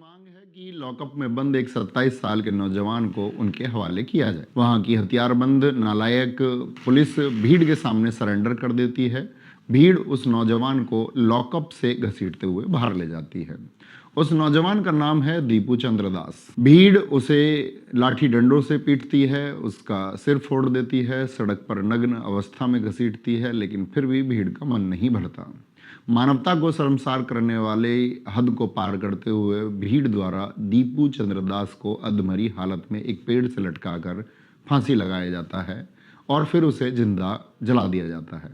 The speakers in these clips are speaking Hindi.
मांग है कि लॉकअप में बंद एक 27 साल के नौजवान को उनके हवाले किया जाए। वहां की हथियारबंद नालायक पुलिस भीड़ के सामने सरेंडर कर देती है। भीड़ उस नौजवान को लॉकअप से घसीटते हुए बाहर ले जाती है। उस नौजवान का नाम है दीपू चंद्र दास। भीड़ उसे लाठी डंडों से पीटती है, उसका सिर फोड़ देती है, सड़क पर नग्न अवस्था में घसीटती है, लेकिन फिर भी भीड़ का मन नहीं भरता। मानवता को शर्मसार करने वाले हद को पार करते हुए भीड़ द्वारा दीपू चंद्रदास को अधमरी हालत में एक पेड़ से लटकाकर फांसी लगाया जाता है और फिर उसे जिंदा जला दिया जाता है।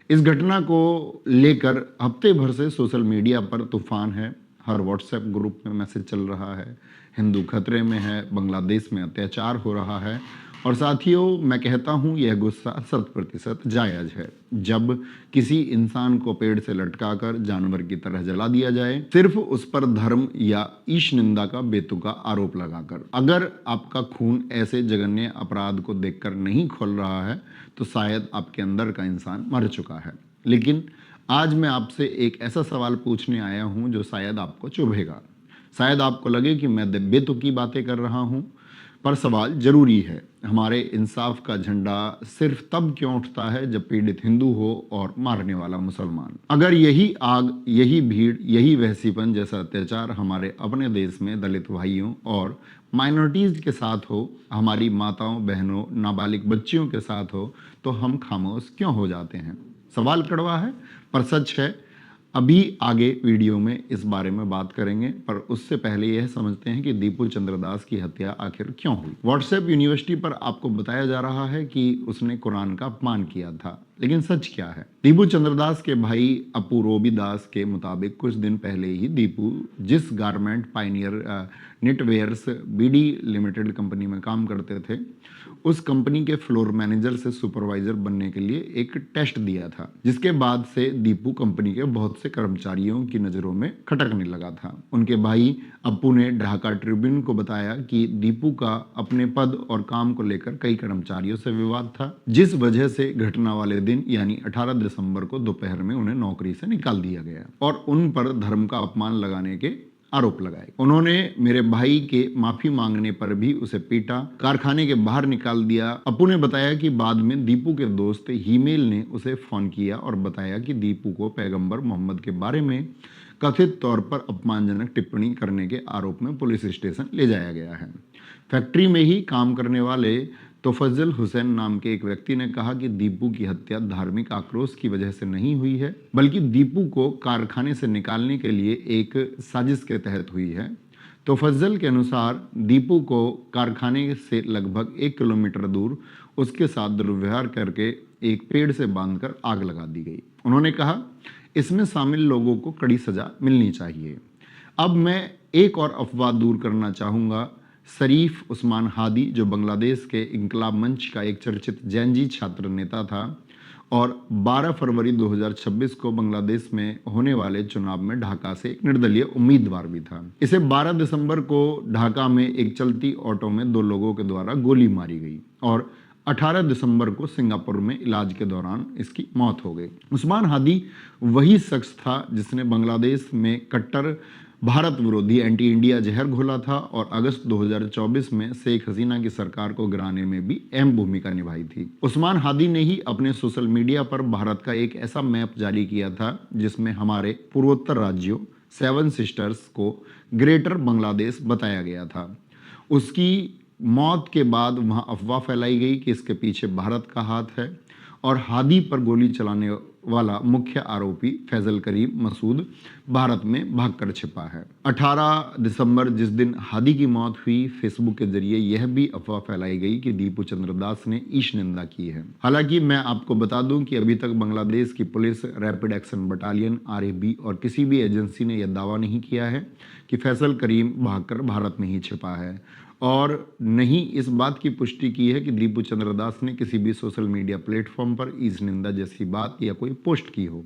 इस घटना को लेकर हफ्ते भर से सोशल मीडिया पर तूफान है। हर व्हाट्सएप ग्रुप में मैसेज चल रहा है, हिंदू खतरे में है, बांग्लादेश में अत्याचार हो रहा है। और साथियों, मैं कहता हूं यह गुस्सा 100% जायज है। जब किसी इंसान को पेड़ से लटकाकर जानवर की तरह जला दिया जाए, सिर्फ उस पर धर्म या ईश निंदा का बेतुका आरोप लगाकर। अगर आपका खून ऐसे जघन्य अपराध को देखकर नहीं खौल रहा है तो शायद आपके अंदर का इंसान मर चुका है। लेकिन आज मैं आपसे एक ऐसा सवाल पूछने आया हूं जो शायद आपको चुभेगा। शायद आपको लगे कि मैं बेतुकी बातें कर रहा हूं, पर सवाल जरूरी है। हमारे इंसाफ का झंडा सिर्फ तब क्यों उठता है जब पीड़ित हिंदू हो और मारने वाला मुसलमान? अगर यही आग, यही भीड़, यही वहसीपन जैसा अत्याचार हमारे अपने देश में दलित भाइयों और माइनॉरिटीज के साथ हो, हमारी माताओं, बहनों, नाबालिग बच्चियों के साथ हो, तो हम खामोश क्यों हो जाते हैं? सवाल कड़वा है पर सच है। अभी आगे वीडियो में इस बारे में बात करेंगे, पर उससे पहले यह समझते हैं कि दीपू चंद्रदास की हत्या आखिर क्यों हुई। व्हाट्सएप यूनिवर्सिटी पर आपको बताया जा रहा है कि उसने कुरान का अपमान किया था, लेकिन सच क्या है? दीपू चंद्रदास के भाई अपू रोबी दास के मुताबिक कुछ दिन पहले ही दीपू जिस garment Pioneer knitwears BD limited company में काम करते थे, उस कंपनी के फ्लोर मैनेजर से सुपरवाइजर बनने के लिए एक टेस्ट दिया था, जिसके बाद से दीपू कंपनी के बहुत से कर्मचारियों की नजरों में खटकने लगा था। उनके भाई अप्पू ने ढाका ट्रिब्यून को बताया कि दीपू का अपने पद और काम को लेकर कई कर्मचारियों से विवाद था, जिस वजह से घटना वाले दिन यानी 18 दिसंबर को दोपहर में उन्हें नौकरी से निकाल दिया गया और उन पर धर्म का अपमान लगाने के आरोप लगाए। उन्होंने मेरे भाई के माफी मांगने पर भी उसे पीटा, कारखाने के बाहर निकाल दिया। अप्पू ने बताया कि बाद में दीपू के दोस्त हीमेल ने उसे फोन किया और बताया कि दीपू को पैगंबर मोहम्मद के बारे में कथित तौर पर अपमानजनक टिप्पणी करने के आरोप में पुलिस स्टेशन ले जाया गया है। फैक्ट्री में ही काम करने वाले तोफज्जल हुसैन नाम के एक व्यक्ति ने कहा कि दीपू की हत्या धार्मिक आक्रोश की वजह से नहीं हुई है, बल्कि दीपू को कारखाने से निकालने के लिए एक साजिश के तहत हुई है। तोफज्जल के अनुसार दीपू को कारखाने से लगभग 1 किलोमीटर दूर उसके साथ दुर्व्यवहार करके एक पेड़ से बांधकर आग लगा दी गई। उन्होंने कहा, इसमें शामिल लोगों को कड़ी सजा मिलनी चाहिए। अब मैं एक और अफवाह दूर करना चाहूँगा। शरीफ उस्मान हादी, जो बांग्लादेश के इंकलाब मंच का एक चर्चित जैनजी छात्र नेता था और 12 फरवरी 2026 को बांग्लादेश में होने वाले चुनाव में ढाका से एक निर्दलीय उम्मीदवार भी था। इसे 12 दिसंबर को ढाका में एक चलती ऑटो में 2 लोगों के द्वारा गोली मारी गई और 18 दिसंबर को सिंगापुर में इलाज के दौरान इसकी मौत हो गई। उस्मान हादी वही शख्स था जिसने बांग्लादेश में कट्टर भारत विरोधी एंटी इंडिया जहर घोला था और अगस्त 2024 में शेख हसीना की सरकार को गिराने में भी अहम भूमिका निभाई थी। उस्मान हादी ने ही अपने सोशल मीडिया पर भारत का एक ऐसा मैप जारी किया था जिसमें हमारे पूर्वोत्तर राज्यों 7 सिस्टर्स को ग्रेटर बांग्लादेश बताया गया था। उसकी मौत के बाद वहां अफवाह फैलाई गई कि इसके पीछे भारत का हाथ है और हादी पर गोली चलाने वाला मुख्य आरोपी फैजल करीम मसूद भारत में भागकर छिपा है। 18 दिसंबर जिस दिन हादी की मौत हुई, फेसबुक के जरिए यह भी अफवाह फैलाई गई कि दीपू चंद्रदास ने ईश निंदा की है। हालांकि मैं आपको बता दूं कि अभी तक बांग्लादेश की police, rapid action battalion, RAB और किसी भी एजेंसी ने यह दावा नहीं किया है कि फैसल करीम भागकर भारत में ही छिपा है और नहीं इस बात की पुष्टि की है कि दीपू चंद्रदास ने किसी भी सोशल मीडिया प्लेटफॉर्म पर ईश निंदा जैसी बात या कोई पोस्ट की हो।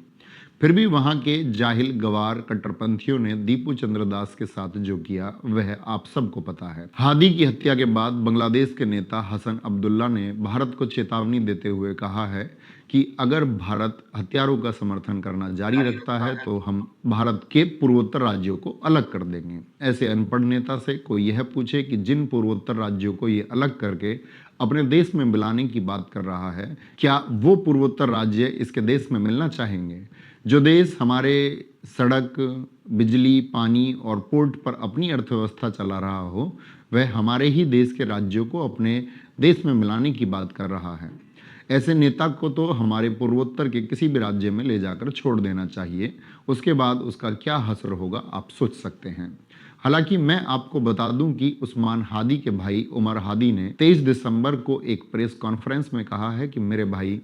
फिर भी वहां के जाहिल गवार कट्टरपंथियों ने दीपू चंद्र दास के साथ जो किया वह आप सबको पता है। हादी की हत्या के बाद बांग्लादेश के नेता हसन अब्दुल्ला ने भारत को चेतावनी देते हुए कहा है कि अगर भारत हथियारों का समर्थन करना जारी रखता है तो हम भारत के पूर्वोत्तर राज्यों को अलग कर देंगे। ऐसे अनपढ़ नेता से कोई यह पूछे कि जिन पूर्वोत्तर राज्यों को ये अलग करके अपने देश में मिलाने की बात कर रहा है, क्या वो पूर्वोत्तर राज्य इसके देश में मिलना चाहेंगे? जो देश हमारे सड़क, बिजली, पानी और पोर्ट पर अपनी अर्थव्यवस्था चला रहा हो, वह हमारे ही देश के राज्यों को अपने देश में मिलाने की बात कर रहा है। ऐसे नेता को तो हमारे पूर्वोत्तर के किसी भी राज्य में ले जाकर छोड़ देना चाहिए। उसके बाद उसका क्या असर होगा आप सोच सकते हैं। हालांकि मैं आपको बता दूं कि उस्मान हादी के भाई उमर हादी ने 23 दिसंबर को एक प्रेस कॉन्फ्रेंस में कहा है कि मेरे भाई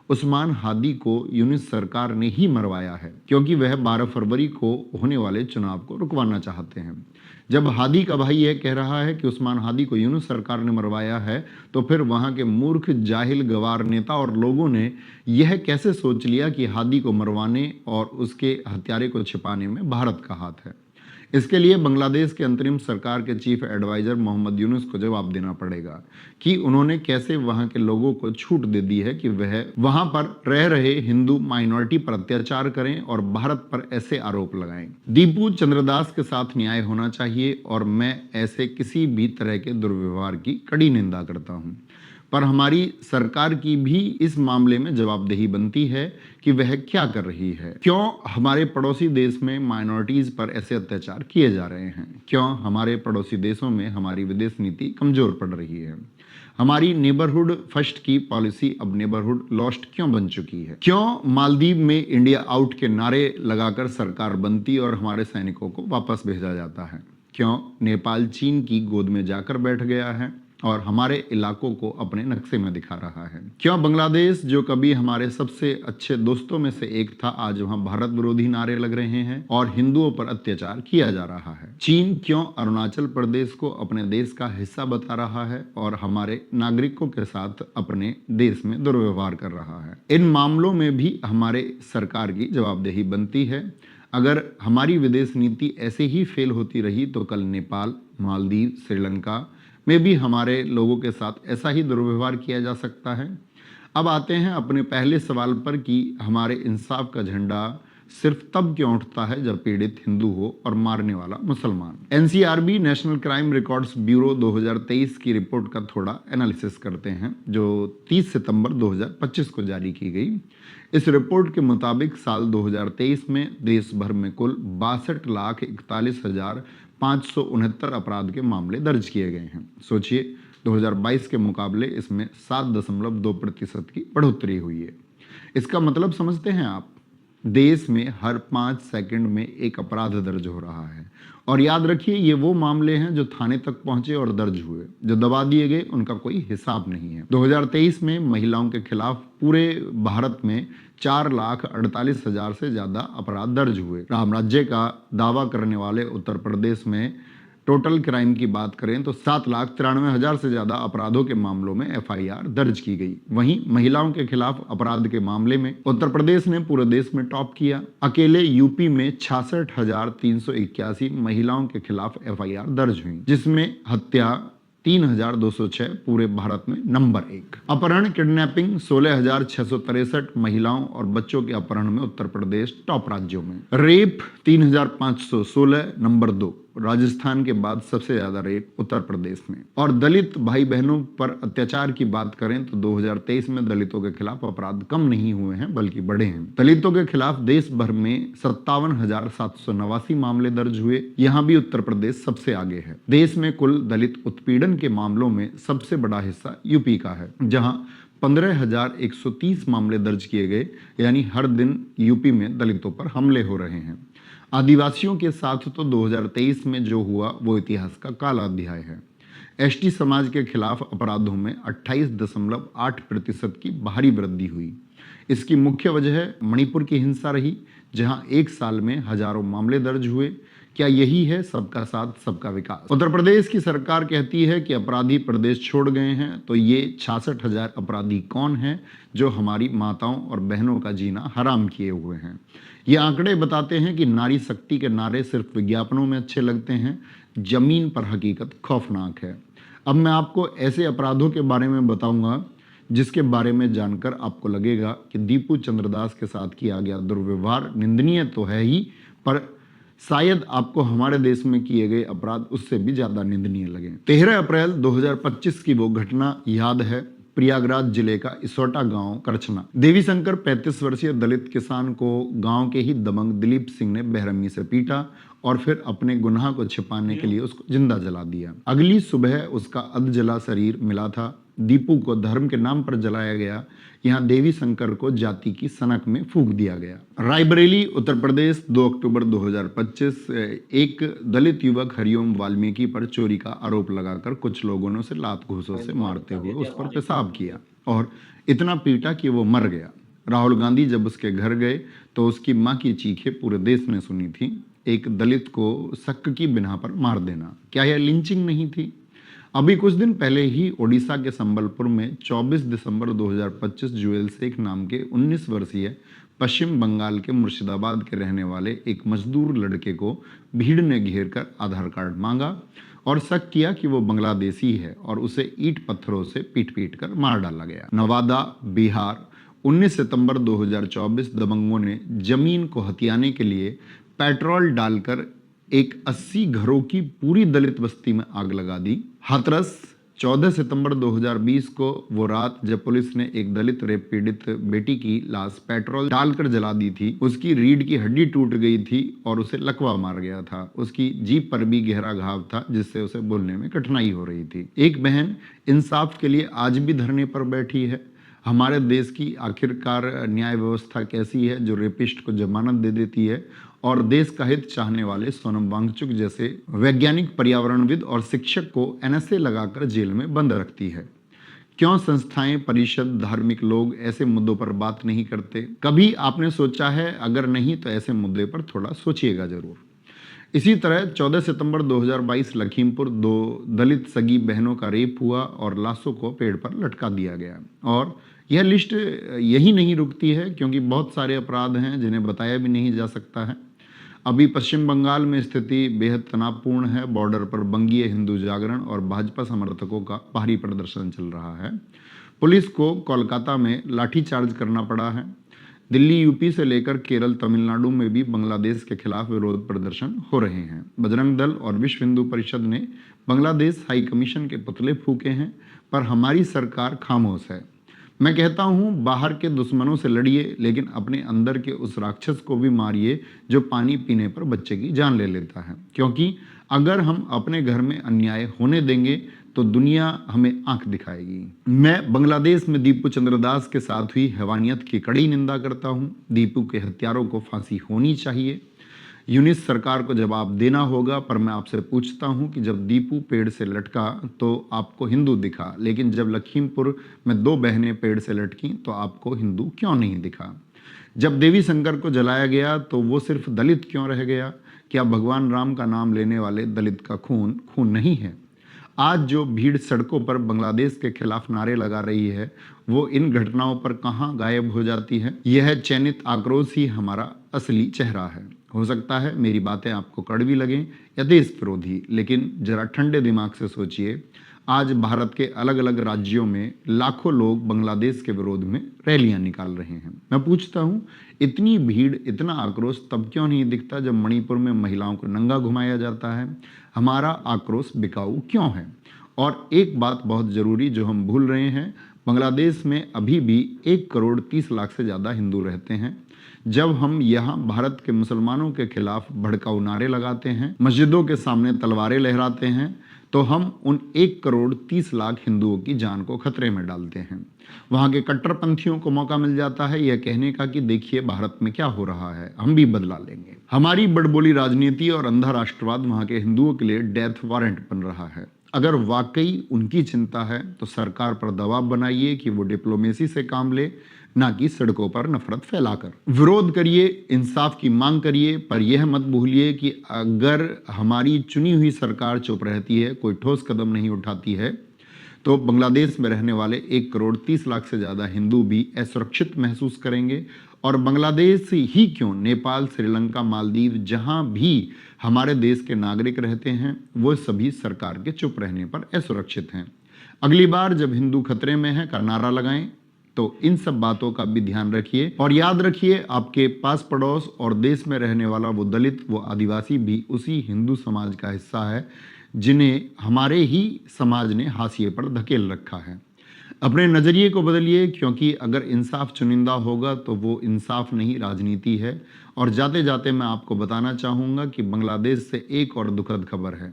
उस्मान हादी को यूनिस सरकार ने ही मरवाया है, क्योंकि वह 12 फरवरी को होने वाले चुनाव को रुकवाना चाहते हैं। जब हादी का भाई यह कह रहा है कि उस्मान हादी को यूनुस सरकार ने मरवाया है, तो फिर वहां के मूर्ख, जाहिल, गवार नेता और लोगों ने यह कैसे सोच लिया कि हादी को मरवाने और उसके हत्यारे को छिपाने में भारत का हाथ है? इसके लिए बांग्लादेश के अंतरिम सरकार के चीफ एडवाइजर मोहम्मद यूनुस को जवाब देना पड़ेगा कि उन्होंने कैसे वहां के लोगों को छूट दे दी है कि वह वहां पर रह रहे हिंदू माइनॉरिटी पर अत्याचार करें और भारत पर ऐसे आरोप लगाएं। दीपू चंद्रदास के साथ न्याय होना चाहिए और मैं ऐसे किसी भी तरह के दुर्व्यवहार की कड़ी निंदा करता हूं। पर हमारी सरकार की भी इस मामले में जवाबदेही बनती है कि वह क्या कर रही है। क्यों हमारे पड़ोसी देश में माइनॉरिटीज पर ऐसे अत्याचार किए जा रहे हैं? क्यों हमारे पड़ोसी देशों में हमारी विदेश नीति कमजोर पड़ रही है? हमारी नेबरहुड फर्स्ट की पॉलिसी अब नेबरहुड लॉस्ट क्यों बन चुकी है? क्यों मालदीव में इंडिया आउट के नारे लगाकर सरकार बनती और हमारे सैनिकों को वापस भेजा जाता है? क्यों नेपाल चीन की गोद में जाकर बैठ गया है और हमारे इलाकों को अपने नक्शे में दिखा रहा है? क्यों बांग्लादेश, जो कभी हमारे सबसे अच्छे दोस्तों में से एक था, आज वहां भारत विरोधी नारे लग रहे हैं और हिंदुओं पर अत्याचार किया जा रहा है? चीन क्यों अरुणाचल प्रदेश को अपने देश का हिस्सा बता रहा है और हमारे नागरिकों के साथ अपने देश में दुर्व्यवहार कर रहा है? इन मामलों में भी हमारे सरकार की जवाबदेही बनती है। अगर हमारी विदेश नीति ऐसे ही फेल होती रही तो कल नेपाल, मालदीव, श्रीलंका में भी हमारे लोगों के साथ ऐसा ही दुर्व्यवहार किया जा सकता है। अब आते हैं अपने पहले सवाल पर कि हमारे इंसाफ का झंडा सिर्फ तब क्यों उठता है जब पीड़ित हिंदू हो और मारने वाला मुसलमान। NCRB national crime records bureau 2023 की रिपोर्ट का थोड़ा एनालिसिस करते हैं, जो 30 सितंबर 2025 को जारी की गई। इस रिपोर्ट के मुताबिक साल 2023 में देश भर में कुल 62,41,569 अपराध के मामले दर्ज किए गए हैं। सोचिए, 2022 के मुकाबले इसमें 7.2% की बढ़ोतरी हुई है। इसका मतलब समझते हैं आप? देश में हर 5 सेकंड में एक अपराध दर्ज हो रहा है। और याद रखिए, ये वो मामले हैं जो थाने तक पहुंचे और दर्ज हुए। जो दबा दिए गए उनका कोई हिसाब नहीं है। 2023 में महिलाओं के खिलाफ पूरे भारत में 4,48,000 से ज्यादा अपराध दर्ज हुए। राम राज्य का दावा करने वाले उत्तर प्रदेश में टोटल क्राइम की बात करें तो 7,93,000 से ज्यादा अपराधों के मामलों में एफआईआर दर्ज की गई। वहीं महिलाओं के खिलाफ अपराध के मामले में उत्तर प्रदेश ने पूरे देश में टॉप किया। अकेले यूपी में 66,381 महिलाओं के खिलाफ एफआईआर दर्ज हुई, जिसमें हत्या 3,206 पूरे भारत में नंबर 1। अपहरण, किडनैपिंग 16,663 महिलाओं और बच्चों के अपहरण में उत्तर प्रदेश टॉप राज्यों में। Rape 3,516 number 2। राजस्थान के बाद सबसे ज्यादा रेप उत्तर प्रदेश में। और दलित भाई बहनों पर अत्याचार की बात करें तो 2023 में दलितों के खिलाफ अपराध कम नहीं हुए हैं बल्कि बढ़े हैं। दलितों के खिलाफ देश भर में 57,789 मामले दर्ज हुए। यहां भी उत्तर प्रदेश सबसे आगे है। देश में कुल दलित उत्पीड़न के मामलों में सबसे बड़ा हिस्सा यूपी का है, जहां 15,130 मामले दर्ज किए गए। यानी हर दिन यूपी में दलितों पर हमले हो रहे हैं। आदिवासियों के साथ तो 2023 में जो हुआ वो इतिहास का काला अध्याय है। एसटी समाज के खिलाफ अपराधों में 28.8% की भारी वृद्धि हुई। इसकी मुख्य वजह मणिपुर की हिंसा रही, जहां एक साल में हजारों मामले दर्ज हुए। क्या यही है सबका साथ सबका विकास? उत्तर प्रदेश की सरकार कहती है कि अपराधी प्रदेश छोड़ गए हैं, तो ये 66,000 अपराधी कौन हैं जो हमारी माताओं और बहनों का जीना हराम किए हुए हैं? ये आंकड़े बताते हैं कि नारी शक्ति के नारे सिर्फ विज्ञापनों में अच्छे लगते हैं, जमीन पर हकीकत खौफनाक है। अब मैं आपको ऐसे अपराधों के बारे में बताऊंगा जिसके बारे में जानकर आपको लगेगा कि दीपू चंद्रदास के साथ किया गया दुर्व्यवहार निंदनीय तो है ही, पर शायद आपको हमारे देश में किए गए अपराध उससे भी ज्यादा निंदनीय लगे। 13 अप्रैल 2025 की वो घटना याद है। प्रयागराज जिले का इसोटा गांव करछना, देवी शंकर 35 वर्षीय दलित किसान को गांव के ही दबंग दिलीप सिंह ने बेरहमी से पीटा और फिर अपने गुनाह को छिपाने के लिए उसको जिंदा जला दिया। अगली सुबह उसका अधजला शरीर मिला था। दीपू को धर्म के नाम पर जलाया गया। यहाँ देवी शंकर को जाति की सनक में फूंक दिया गया। रायबरेली उत्तर प्रदेश 2 अक्टूबर 2025, एक दलित युवक हरिओम वाल्मीकि पर चोरी का आरोप लगाकर कुछ लोगों ने उसे लात घूंसों से मारते हुए उस पर पेशाब किया और इतना पीटा कि वो मर गया। राहुल गांधी जब उसके घर गए तो उसकी मां की चीखें पूरे देश ने सुनी थी। एक दलित को शक की बिना पर मार देना, क्या यह लिंचिंग नहीं थी? अभी कुछ दिन पहले ही ओडिशा के संबलपुर में 24 दिसंबर 2025 जुएल शेख नाम के 19 वर्षीय पश्चिम बंगाल के मुर्शिदाबाद के रहने वाले एक मजदूर लड़के को भीड़ ने घेर कर आधार कार्ड मांगा और शक किया कि वो बांग्लादेशी है और उसे ईंट पत्थरों से पीट पीट कर मार डाला गया। नवादा, बिहार, 19 सितंबर 2024 दबंगों ने जमीन को हथियाने के लिए पेट्रोल डालकर एक 80 घरों की पूरी दलित बस्ती में आग लगा दी। हाथरस, 14 सितंबर 2020 को वो रात जब पुलिस ने एक दलित रेप पीड़ित बेटी की लाश पेट्रोल डालकर जला दी थी। उसकी रीढ़ की हड्डी टूट गई थी और उसे लकवा मार गया था। उसकी जीभ पर भी गहरा घाव था जिससे उसे बोलने में कठिनाई हो रही थी। एक बहन इंसाफ के लिए आज भी धरने पर बैठी है। हमारे देश की आखिरकार न्याय व्यवस्था कैसी है जो रेपिस्ट को जमानत दे देती है और देश का हित चाहने वाले सोनम वांगचुक जैसे वैज्ञानिक, पर्यावरणविद और शिक्षक को एनएसए लगाकर जेल में बंद रखती है? क्यों संस्थाएं, परिषद, धार्मिक लोग ऐसे मुद्दों पर बात नहीं करते? कभी आपने सोचा है? अगर नहीं तो ऐसे मुद्दे पर थोड़ा सोचिएगा जरूर। इसी तरह 14 सितंबर 2022 लखीमपुर 2 दलित सगी बहनों का रेप हुआ और लाशों को पेड़ पर लटका दिया गया। और यह लिस्ट यही नहीं रुकती है, क्योंकि बहुत सारे अपराध हैं जिन्हें बताया भी नहीं जा सकता है। अभी पश्चिम बंगाल में स्थिति बेहद तनावपूर्ण है। बॉर्डर पर बंगीय हिंदू जागरण और भाजपा समर्थकों का भारी प्रदर्शन चल रहा है। पुलिस को कोलकाता में लाठीचार्ज करना पड़ा है। दिल्ली, यूपी से लेकर केरल, तमिलनाडु में भी बांग्लादेश के खिलाफ विरोध प्रदर्शन हो रहे हैं। बजरंग दल और विश्व हिंदू परिषद ने बांग्लादेश हाई कमीशन के पुतले फूके हैं, पर हमारी सरकार खामोश है। मैं कहता हूं, बाहर के दुश्मनों से लड़िए, लेकिन अपने अंदर के उस राक्षस को भी मारिए जो पानी पीने पर बच्चे की जान ले लेता है। क्योंकि अगर हम अपने घर में अन्याय होने देंगे तो दुनिया हमें आंख दिखाएगी। मैं बांग्लादेश में दीपू चंद्रदास के साथ हुई हैवानियत की कड़ी निंदा करता हूं। दीपू के हत्यारों को फांसी होनी चाहिए। यूनिस सरकार को जवाब देना होगा। पर मैं आपसे पूछता हूं कि जब दीपू पेड़ से लटका तो आपको हिंदू दिखा, लेकिन जब लखीमपुर में 2 बहनें पेड़ से लटकी तो आपको हिंदू क्यों नहीं दिखा? जब देवी शंकर को जलाया गया तो वो सिर्फ दलित क्यों रह गया? क्या भगवान राम का नाम लेने वाले दलित का खून खून नहीं है? आज जो भीड़ सड़कों पर बांग्लादेश के खिलाफ नारे लगा रही है, वो इन घटनाओं पर कहां गायब हो जाती है? यह चयनित आक्रोश ही हमारा असली चेहरा है। हो सकता है मेरी बातें आपको कड़वी लगें या देश विरोधी, लेकिन जरा ठंडे दिमाग से सोचिए। आज भारत के अलग अलग राज्यों में लाखों लोग बांग्लादेश के विरोध में रैलियां निकाल रहे हैं। मैं पूछता हूं, इतनी भीड़, इतना आक्रोश तब क्यों नहीं दिखता जब मणिपुर में महिलाओं को नंगा घुमाया जाता है? हमारा आक्रोश बिकाऊ क्यों है? और एक बात बहुत जरूरी जो हम भूल रहे हैं, बांग्लादेश में अभी भी 1 करोड़ 30 लाख से ज्यादा हिंदू रहते हैं। जब हम यहाँ भारत के मुसलमानों के खिलाफ भड़काऊ नारे लगाते हैं, मस्जिदों के सामने तलवारें लहराते हैं, तो हम उन 1 करोड़ 30 लाख हिंदुओं की जान को खतरे में डालते हैं। वहाँ के कट्टरपंथियों को मौका मिल जाता है यह कहने का कि देखिए भारत में क्या हो रहा है, हम भी बदला लेंगे। हमारी बड़बोली राजनीति और अंधा राष्ट्रवाद वहाँ के हिंदुओं के लिए डेथ वारंट बन रहा है। अगर वाकई उनकी चिंता है तो सरकार पर दबाव बनाइए कि वो डिप्लोमेसी से काम ले, ना कि सड़कों पर नफरत फैलाकर। विरोध करिए, इंसाफ की मांग करिए, पर यह मत भूलिए कि अगर हमारी चुनी हुई सरकार चुप रहती है, कोई ठोस कदम नहीं उठाती है, तो बांग्लादेश में रहने वाले 1 करोड़ 30 लाख से ज्यादा हिंदू भी असुरक्षित महसूस करेंगे और बांग्लादेश ही क्यों, नेपाल, श्रीलंका, मालदीव, जहां भी हमारे देश के नागरिक रहते हैं वो सभी सरकार के चुप रहने पर असुरक्षित हैं। अगली बार जब हिंदू खतरे में है का नारा लगाएं तो इन सब बातों का भी ध्यान रखिए और याद रखिए आपके पास पड़ोस और देश में रहने वाला वो दलित, वो आदिवासी भी उसी हिंदू समाज का हिस्सा है जिन्हें हमारे ही समाज ने हाशिए पर धकेल रखा है। अपने नज़रिए को बदलिए, क्योंकि अगर इंसाफ चुनिंदा होगा तो वो इंसाफ नहीं राजनीति है। और जाते जाते मैं आपको बताना चाहूँगा कि बांग्लादेश से एक और दुखद खबर है।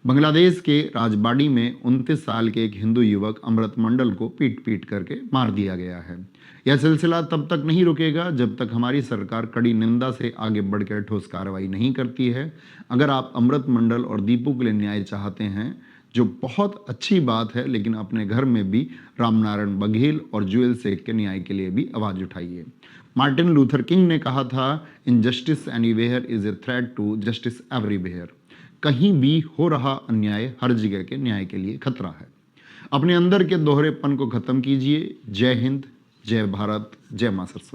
बांग्लादेश के राजबाड़ी में 29 साल के एक हिंदू युवक अमृत मंडल को पीट पीट करके मार दिया गया है। यह सिलसिला तब तक नहीं रुकेगा जब तक हमारी सरकार कड़ी निंदा से आगे बढ़कर ठोस कार्रवाई नहीं करती है। अगर आप अमृत मंडल और दीपू के लिए न्याय चाहते हैं, जो बहुत अच्छी बात है, लेकिन अपने घर में भी रामनारायण बघेल और जुएल शेख के न्याय के लिए भी आवाज उठाइए। मार्टिन लूथर किंग ने कहा था, injustice anywhere is a threat to justice everywhere. कहीं भी हो रहा अन्याय हर जगह के न्याय के लिए खतरा है। अपने अंदर के दोहरेपन को खत्म कीजिए। जय हिंद, जय भारत, जय मां सरस्वती।